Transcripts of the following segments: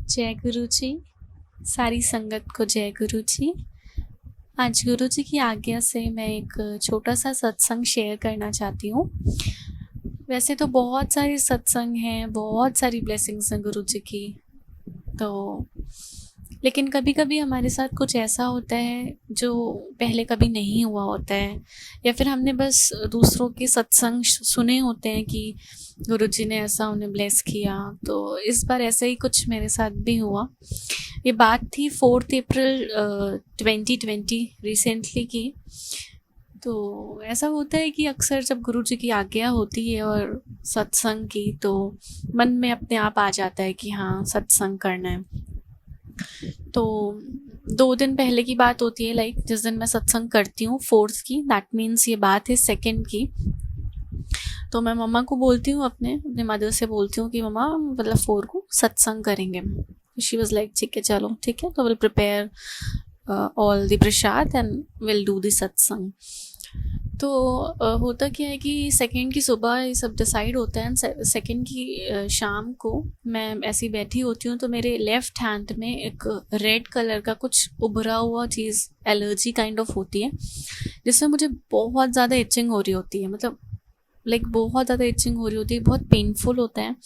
जय गुरु जी। सारी संगत को जय गुरु जी। आज गुरु जी की आज्ञा से मैं एक छोटा सा सत्संग शेयर करना चाहती हूँ। वैसे तो बहुत सारे सत्संग हैं, बहुत सारी ब्लेसिंग्स हैं गुरु जी की, तो लेकिन कभी कभी हमारे साथ कुछ ऐसा होता है जो पहले कभी नहीं हुआ होता है, या फिर हमने बस दूसरों के सत्संग सुने होते हैं कि गुरु जी ने ऐसा उन्हें ब्लेस किया। तो इस बार ऐसा ही कुछ मेरे साथ भी हुआ। ये बात थी 4 अप्रैल 2020 रिसेंटली की। तो ऐसा होता है कि अक्सर जब गुरु जी की आज्ञा होती है और सत्संग की, तो मन में अपने आप आ जाता है कि हाँ सत्संग करना है। तो 2 दिन पहले की बात होती है, लाइक जिस दिन मैं सत्संग करती हूँ 4th की, दैट मीन्स ये बात है 2nd की। तो मैं मम्मा को बोलती हूँ, अपने मदर से बोलती हूँ कि मम्मा मतलब 4 को सत्संग करेंगे। शी वॉज लाइक ठीक है चलो ठीक है, तो will prepare all the Prasad and will do the सत्संग। तो होता क्या है कि 2nd की सुबह ये सब डिसाइड होता है। 2nd की शाम को मैं ऐसी बैठी होती हूँ, तो मेरे लेफ़्ट हैंड में एक रेड कलर का कुछ उभरा हुआ चीज़ एलर्जी काइंड ऑफ होती है, जिससे मुझे बहुत ज़्यादा इचिंग हो रही होती है। मतलब लाइक बहुत ज़्यादा इचिंग हो रही होती है, बहुत पेनफुल होता है।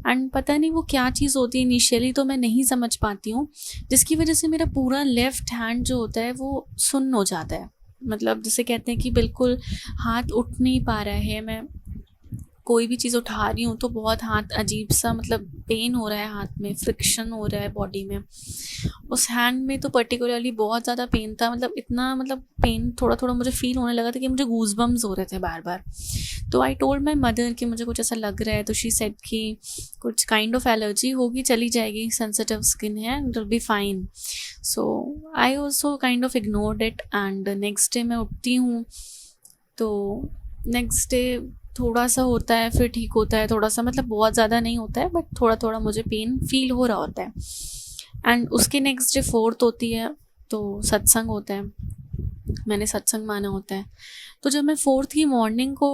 एंड पता नहीं वो क्या चीज़ होती है, इनिशियली तो मैं नहीं समझ पाती हूँ, जिसकी वजह से मेरा पूरा लेफ़्ट हैंड जो होता है वो सुन्न हो जाता है। मतलब जिसे कहते हैं कि बिल्कुल हाथ उठ नहीं पा रहा है। मैं कोई भी चीज़ उठा रही हूँ तो बहुत हाथ अजीब सा, मतलब पेन हो रहा है, हाथ में फ्रिक्शन हो रहा है बॉडी में। उस हैंड में तो पर्टिकुलरली बहुत ज़्यादा पेन था, मतलब इतना, मतलब पेन थोड़ा थोड़ा मुझे फील होने लगा था कि मुझे गूज़बम्स हो रहे थे बार बार। तो आई टोल्ड माई मदर कि मुझे कुछ ऐसा लग रहा है, तो शी सेड कि कुछ काइंड ऑफ एलर्जी होगी, चली जाएगी, सेंसिटिव स्किन है, it will be fine. So I also kind of ignored it. And next day मैं उठती हूँ, तो नेक्स्ट डे थोड़ा सा होता है, फिर ठीक होता है थोड़ा सा, मतलब बहुत ज़्यादा नहीं होता है, बट थोड़ा थोड़ा मुझे पेन फील हो रहा होता है। एंड उसके नेक्स्ट डे 4th होती है, तो सत्संग होता है, मैंने सत्संग माना होता है। तो जब मैं 4th की मॉर्निंग को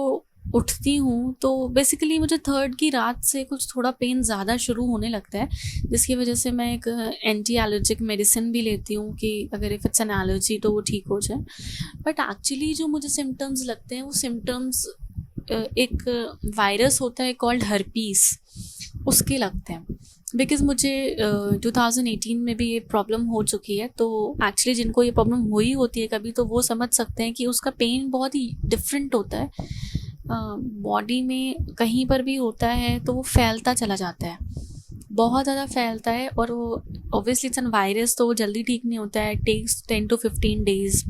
उठती हूँ, तो बेसिकली मुझे 3rd की रात से कुछ थोड़ा पेन ज़्यादा शुरू होने लगता है, जिसकी वजह से मैं एक एंटी एलर्जिक मेडिसिन भी लेती हूँ कि अगर इफ़ इट्स एन एलर्जी तो वो ठीक हो जाए। बट एक्चुअली जो मुझे सिम्टम्स लगते हैं, वो सिम्टम्स एक वायरस होता है कॉल्ड हर्पीस, उसके लगते हैं। बिकॉज़ मुझे 2018 में भी ये प्रॉब्लम हो चुकी है। तो एक्चुअली जिनको ये प्रॉब्लम हुई होती है कभी, तो वो समझ सकते हैं कि उसका पेन बहुत ही डिफरेंट होता है। बॉडी में कहीं पर भी होता है तो वो फैलता चला जाता है, बहुत ज़्यादा फैलता है। और वो ऑब्वियसली इट्स एन वायरस, तो वो जल्दी ठीक नहीं होता है, टेक्स 10 to 15 days।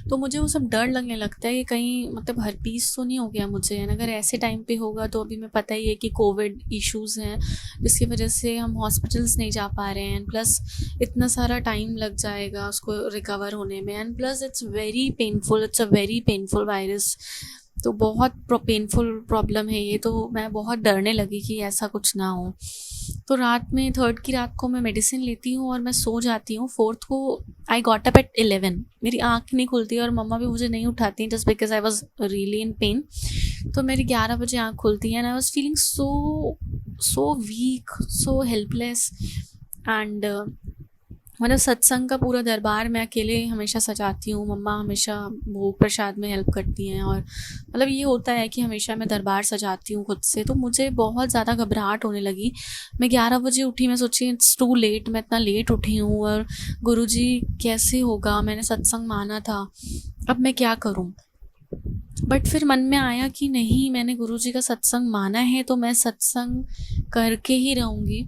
तो मुझे वो सब डर लगने लगता है कि कहीं मतलब हर्पीस तो नहीं हो गया मुझे। एंड अगर ऐसे टाइम पे होगा, तो अभी मैं पता ही है कि कोविड इश्यूज़ हैं, जिसकी वजह से हम हॉस्पिटल्स नहीं जा पा रहे हैं, प्लस इतना सारा टाइम लग जाएगा उसको रिकवर होने में। And plus it's very painful, it's a very painful virus. तो बहुत पेनफुल प्रॉब्लम है ये। तो मैं बहुत डरने लगी कि ऐसा कुछ ना हो। तो रात में 3rd की रात को मैं मेडिसिन लेती हूँ और मैं सो जाती हूँ। 4th को आई गॉट अप एट 11, मेरी आँख नहीं खुलती और मम्मा भी मुझे नहीं उठाती just because I was really in pen. तो मेरी 11 बजे आँख खुलती है and I was feeling so weak, so helpless. And मतलब सत्संग का पूरा दरबार मैं अकेले हमेशा सजाती हूँ, मम्मा हमेशा भोग प्रसाद में हेल्प करती हैं। और मतलब ये होता है कि हमेशा मैं दरबार सजाती हूँ खुद से। तो मुझे बहुत ज़्यादा घबराहट होने लगी। मैं 11 बजे उठी, मैं सोची इट्स टू लेट, मैं इतना लेट उठी हूँ और गुरुजी कैसे होगा, मैंने सत्संग माना था, अब मैं क्या करूँ। बट फिर मन में आया कि नहीं, मैंने गुरुजी का सत्संग माना है तो मैं सत्संग करके ही रहूँगी।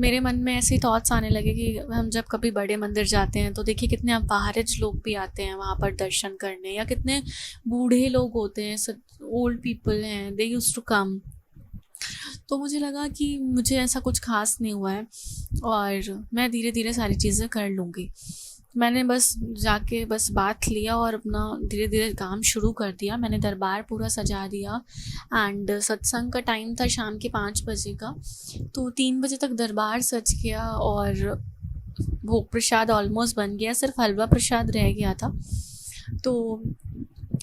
मेरे मन में ऐसे थॉट्स आने लगे कि हम जब कभी बड़े मंदिर जाते हैं तो देखिए कितने अपाहिज लोग भी आते हैं वहाँ पर दर्शन करने, या कितने बूढ़े लोग होते हैं, ओल्ड पीपल हैं, दे यूज्ड टू कम। तो मुझे लगा कि मुझे ऐसा कुछ खास नहीं हुआ है और मैं धीरे धीरे सारी चीज़ें कर लूँगी। मैंने बस जाके बस बात लिया और अपना धीरे धीरे काम शुरू कर दिया। मैंने दरबार पूरा सजा दिया एंड सत्संग का टाइम था शाम के 5 बजे का। तो 3 बजे तक दरबार सज गया और भोग प्रसाद ऑलमोस्ट बन गया, सिर्फ हलवा प्रसाद रह गया था। तो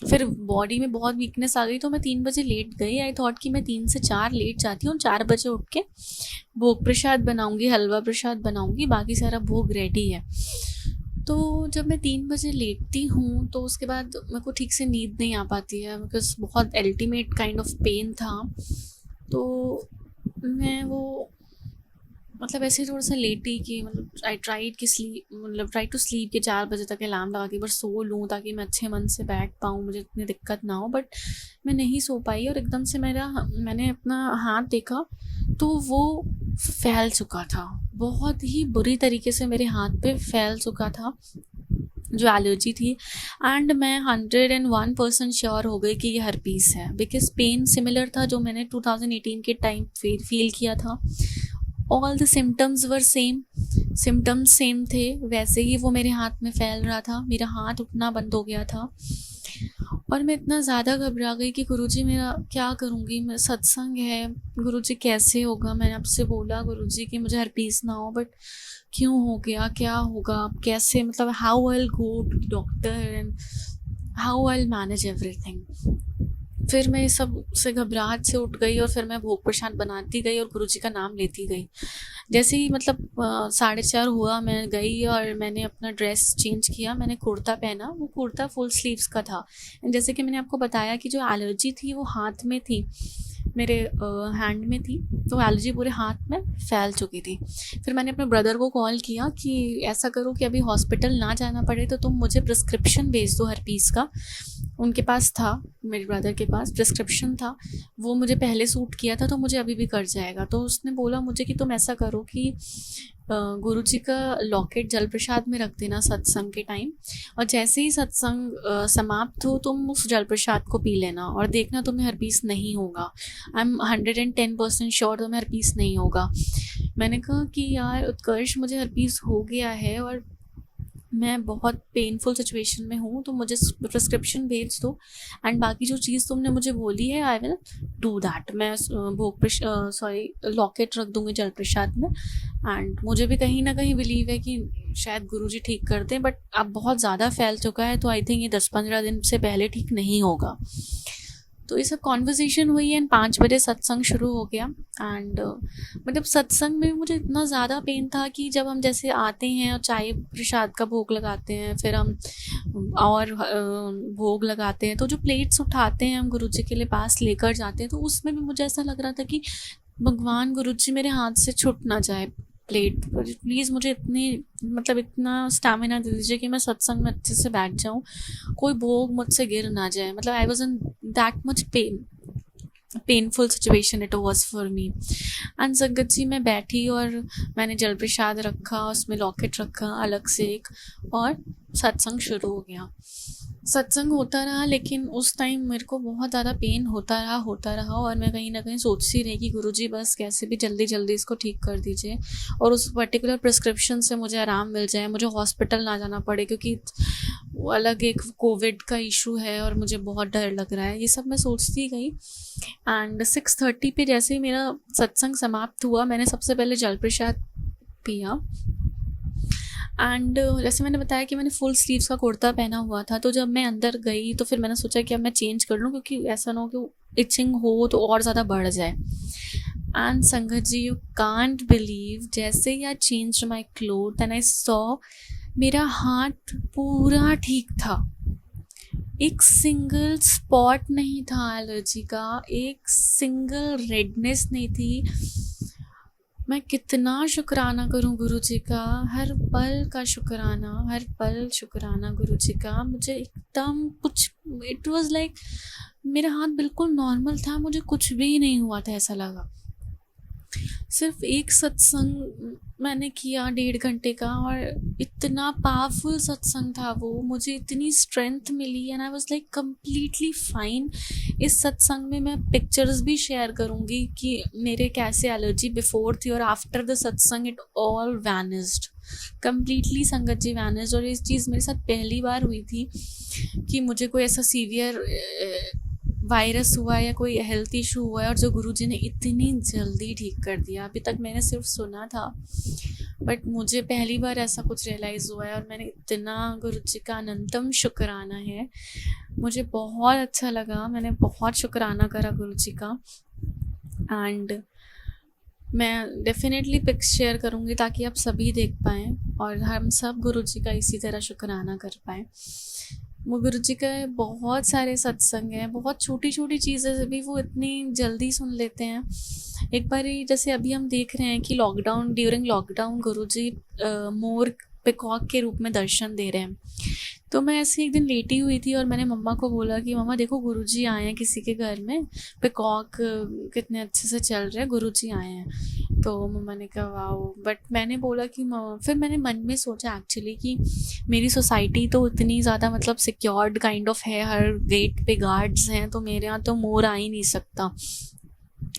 फिर बॉडी में बहुत वीकनेस आ गई तो मैं 3 बजे लेट गई। आई थॉट कि मैं 3 से 4 लेट जाती हूँ, 4 बजे उठ के भोग प्रसाद बनाऊंगी, हलवा प्रसाद बनाऊंगी, बाकी सारा भोग रेडी है। तो जब मैं 3 बजे लेटती हूँ तो उसके बाद मेरे को ठीक से नींद नहीं आ पाती है, बिकॉज बहुत अल्टीमेट काइंड ऑफ पेन था। तो मैं वो मतलब ऐसे थोड़ा सा लेटी कि मतलब आई ट्राइड कि स्लीप मतलब ट्राई टू स्लीप के 4 बजे तक अलार्म लगा के बस सो लूँ ताकि मैं अच्छे मन से बैठ पाऊँ, मुझे इतनी दिक्कत ना हो। बट मैं नहीं सो पाई और एकदम से मैंने अपना हाथ देखा तो वो फैल चुका था, बहुत ही बुरी तरीके से मेरे हाथ पे फैल चुका था जो एलर्जी थी। एंड मैं 101% श्योर हो गई कि ये हर्पीस है, बिकॉज पेन सिमिलर था जो मैंने 2018 के टाइम फील किया था। All the symptoms were same, symptoms same थे, वैसे ही वो मेरे हाथ में फैल रहा था, मेरा हाथ उठना बंद हो गया था। और मैं इतना ज़्यादा घबरा गई कि गुरुजी मेरा क्या करूँगी, मैं सत्संग है, गुरुजी कैसे होगा। मैंने आपसे बोला गुरुजी कि मुझे हर्पीस ना हो, बट क्यों हो गया, क्या होगा, अब कैसे, मतलब how I will go to doctor and how I will manage everything. फिर मैं सब से घबराहट से उठ गई और फिर मैं भोग प्रसाद बनाती गई और गुरुजी का नाम लेती गई। जैसे ही मतलब 4:30 हुआ, मैं गई और मैंने अपना ड्रेस चेंज किया, मैंने कुर्ता पहना, वो कुर्ता फुल स्लीव्स का था। जैसे कि मैंने आपको बताया कि जो एलर्जी थी वो हाथ में थी, मेरे हैंड में थी, तो एलर्जी पूरे हाथ में फैल चुकी थी। फिर मैंने अपने ब्रदर को कॉल किया कि ऐसा करो कि अभी हॉस्पिटल ना जाना पड़े तो तुम मुझे प्रिस्क्रिप्शन भेज दो हर्पीस का। उनके पास था, मेरे ब्रदर के पास प्रिस्क्रिप्शन था, वो मुझे पहले सूट किया था तो मुझे अभी भी कर जाएगा। तो उसने बोला मुझे कि तुम ऐसा करो कि गुरुजी का लॉकेट जल प्रसाद में रख देना सत्संग के टाइम, और जैसे ही सत्संग समाप्त हो तुम उस जल प्रसाद को पी लेना और देखना तुम्हें हर्पीस नहीं होगा। आई एम 110% श्योर तुम्हें हर्पीस नहीं होगा। मैंने कहा कि यार उत्कर्ष, मुझे हर्पीस हो गया है और मैं बहुत पेनफुल सिचुएशन में हूँ, तो मुझे प्रिस्क्रिप्शन भेज दो एंड बाकी जो चीज़ तुमने मुझे बोली है आई विल डू दैट। मैं लॉकेट रख दूँगी जल प्रसाद में। एंड मुझे भी कहीं ना कहीं बिलीव है कि शायद गुरुजी ठीक कर दें, बट अब बहुत ज़्यादा फैल चुका है तो आई थिंक ये 10-15 दिन से पहले ठीक नहीं होगा। तो ये सब कॉन्वर्जेसन हुई एंड 5 बजे सत्संग शुरू हो गया। एंड मतलब सत्संग में मुझे इतना ज़्यादा पेन था कि जब हम जैसे आते हैं और चाय प्रसाद का भोग लगाते हैं, फिर हम और भोग लगाते हैं, तो जो प्लेट्स उठाते हैं हम गुरुजी के लिए पास लेकर जाते हैं, तो उसमें भी मुझे ऐसा लग रहा था कि भगवान गुरुजी मेरे हाथ से छूट ना जाए प्लेट, प्लीज़ मुझे इतना स्टैमिना दे दीजिए कि मैं सत्संग में अच्छे से बैठ जाऊँ, कोई भोग मुझसे गिर ना जाए। मतलब I was in that much painful situation it was for me. And संगत जी मैं बैठी और मैंने जल प्रसाद रखा, उसमें लॉकेट रखा अलग से एक, और सत्संग शुरू हो गया। सत्संग होता रहा, लेकिन उस टाइम मेरे को बहुत ज़्यादा पेन होता रहा और मैं कहीं ना कहीं सोचती रही कि गुरुजी बस कैसे भी जल्दी जल्दी इसको ठीक कर दीजिए और उस पर्टिकुलर प्रिस्क्रिप्शन से मुझे आराम मिल जाए, मुझे हॉस्पिटल ना जाना पड़े, क्योंकि वो अलग एक कोविड का इशू है और मुझे बहुत डर लग रहा है। ये सब मैं सोचती गई। एंड 6:30 पे जैसे ही मेरा सत्संग समाप्त हुआ, मैंने सबसे पहले जल प्रसाद पिया। एंड जैसे मैंने बताया कि मैंने फुल स्लीव्स का कुर्ता पहना हुआ था, तो जब मैं अंदर गई तो फिर मैंने सोचा कि अब मैं चेंज कर लूँ, क्योंकि ऐसा ना हो कि इचिंग हो तो और ज़्यादा बढ़ जाए। एंड संगत जी, यू कांट बिलीव, जैसे ही I change my cloth and I saw, मेरा हाथ पूरा ठीक था, एक सिंगल स्पॉट नहीं था एलर्जी का, एक सिंगल रेडनेस नहीं थी। मैं कितना शुक्राना करूं गुरुजी का, हर पल का शुक्राना, हर पल शुक्राना गुरुजी का। मुझे एकदम कुछ, इट वाज लाइक मेरा हाथ बिल्कुल नॉर्मल था, मुझे कुछ भी नहीं हुआ था, ऐसा लगा। सिर्फ एक सत्संग मैंने किया 1.5 घंटे का और इतना पावरफुल सत्संग था वो, मुझे इतनी स्ट्रेंथ मिली and I was like completely fine. इस सत्संग में मैं पिक्चर्स भी शेयर करूँगी कि मेरे कैसे एलर्जी बिफोर थी और आफ्टर द सत्संग इट ऑल वैनिस्ड कम्प्लीटली। संगत जी वैनिस्ड। और इस चीज़ मेरे साथ पहली बार हुई थी कि मुझे कोई ऐसा सीवियर वायरस हुआ है या कोई हेल्थ इशू हुआ है और जो गुरुजी ने इतनी जल्दी ठीक कर दिया। अभी तक मैंने सिर्फ सुना था, बट मुझे पहली बार ऐसा कुछ रियलाइज़ हुआ है और मैंने इतना गुरुजी का अनंतम शुक्राना है। मुझे बहुत अच्छा लगा, मैंने बहुत शुक्राना करा गुरुजी का। एंड मैं डेफिनेटली पिक्स शेयर करूँगी ताकि आप सभी देख पाएँ और हम सब गुरुजी का इसी तरह शुक्राना कर पाएँ। वो गुरुजी का बहुत सारे सत्संग हैं, बहुत छोटी छोटी चीज़ें भी वो इतनी जल्दी सुन लेते हैं। एक बार जैसे अभी हम देख रहे हैं कि ड्यूरिंग लॉकडाउन गुरुजी मोर पिकॉक के रूप में दर्शन दे रहे हैं। तो मैं ऐसे एक दिन लेटी हुई थी और मैंने मम्मा को बोला कि मम्मा देखो गुरुजी आए हैं किसी के घर में, पिकॉक कितने अच्छे से चल रहे हैं, गुरुजी आए हैं। तो मम्मा ने कहा वाओ, बट मैंने बोला कि फिर मैंने मन में सोचा एक्चुअली कि मेरी सोसाइटी तो इतनी ज़्यादा मतलब सिक्योर्ड काइंड ऑफ है, हर गेट पे गार्ड्स हैं, तो मेरे यहाँ तो मोर आ ही नहीं सकता।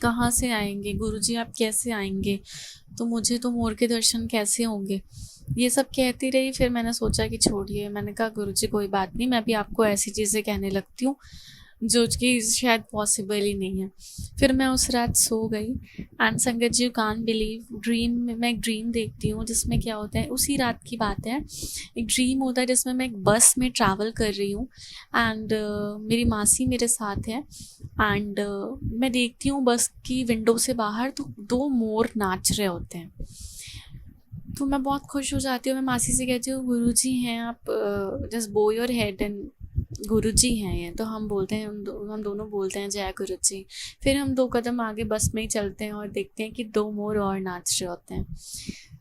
कहाँ से आएंगे गुरुजी, आप कैसे आएंगे, तो मुझे तो मोर के दर्शन कैसे होंगे। ये सब कहती रही। फिर मैंने सोचा कि छोड़िए, मैंने कहा गुरुजी कोई बात नहीं, मैं भी आपको ऐसी चीज़ें कहने लगती हूँ जो कि शायद पॉसिबल ही नहीं है। फिर मैं उस रात सो गई। एंड संगत जी, यू कांट बिलीव, मैं एक ड्रीम देखती हूँ जिसमें क्या होता है, उसी रात की बात है, एक ड्रीम होता है जिसमें मैं एक बस में ट्रैवल कर रही हूँ एंड मेरी मासी मेरे साथ है। एंड मैं देखती हूँ बस की विंडो से बाहर तो 2 मोर नाच रहे होते हैं। तो मैं बहुत खुश हो जाती हूँ। मैं मासी से कहती हूँ गुरुजी हैं आप, जस्ट बो योर हेड एंड गुरुजी हैं ये। तो हम बोलते हैं, हम दोनों बोलते हैं जय गुरुजी। फिर हम 2 कदम आगे बस में ही चलते हैं और देखते हैं कि 2 मोर और नाच रहे होते हैं।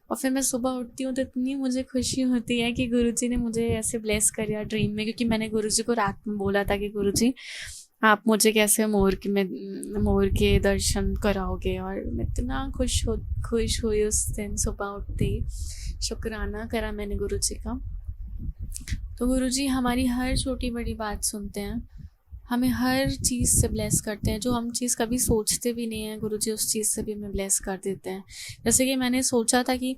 और फिर मैं सुबह उठती हूँ तो इतनी मुझे खुशी होती है कि गुरुजी ने मुझे ऐसे ब्लेस कर दिया ड्रीम में, क्योंकि मैंने गुरुजी को रात में बोला था कि गुरुजी आप मुझे कैसे मोर के दर्शन कराओगे। और मैं इतना खुश हुई उस दिन सुबह उठते ही। शुक्राना करा मैंने गुरुजी का। तो गुरुजी हमारी हर छोटी बड़ी बात सुनते हैं, हमें हर चीज़ से ब्लेस करते हैं। जो हम चीज़ कभी सोचते भी नहीं हैं, गुरुजी उस चीज़ से भी हमें ब्लेस कर देते हैं। जैसे कि मैंने सोचा था कि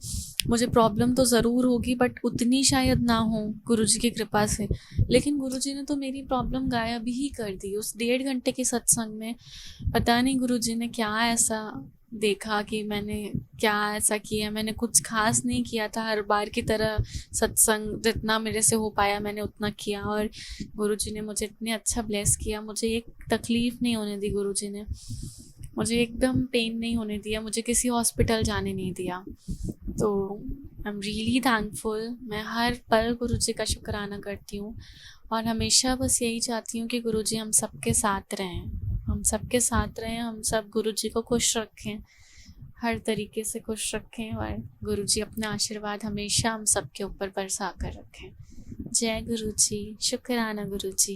मुझे प्रॉब्लम तो ज़रूर होगी बट उतनी शायद ना हो गुरुजी की कृपा से, लेकिन गुरुजी ने तो मेरी प्रॉब्लम गायब ही कर दी उस 1.5 घंटे के सत्संग में। पता नहीं गुरुजी ने क्या ऐसा देखा कि मैंने क्या ऐसा किया। मैंने कुछ खास नहीं किया था, हर बार की तरह सत्संग जितना मेरे से हो पाया मैंने उतना किया। और गुरुजी ने मुझे इतने अच्छा ब्लेस किया, मुझे एक तकलीफ़ नहीं होने दी गुरुजी ने, मुझे एकदम पेन नहीं होने दिया, मुझे किसी हॉस्पिटल जाने नहीं दिया। तो आई एम रियली थैंकफुल। मैं हर पल गुरुजी का शुक्राना करती हूँ और हमेशा बस यही चाहती हूँ कि गुरुजी हम सबके साथ रहें, हम सबके साथ रहें, हम सब गुरुजी को खुश रखें, हर तरीके से खुश रखें और गुरुजी अपना आशीर्वाद हमेशा हम सबके ऊपर बरसा कर रखें। जय गुरुजी, शुक्राना गुरुजी।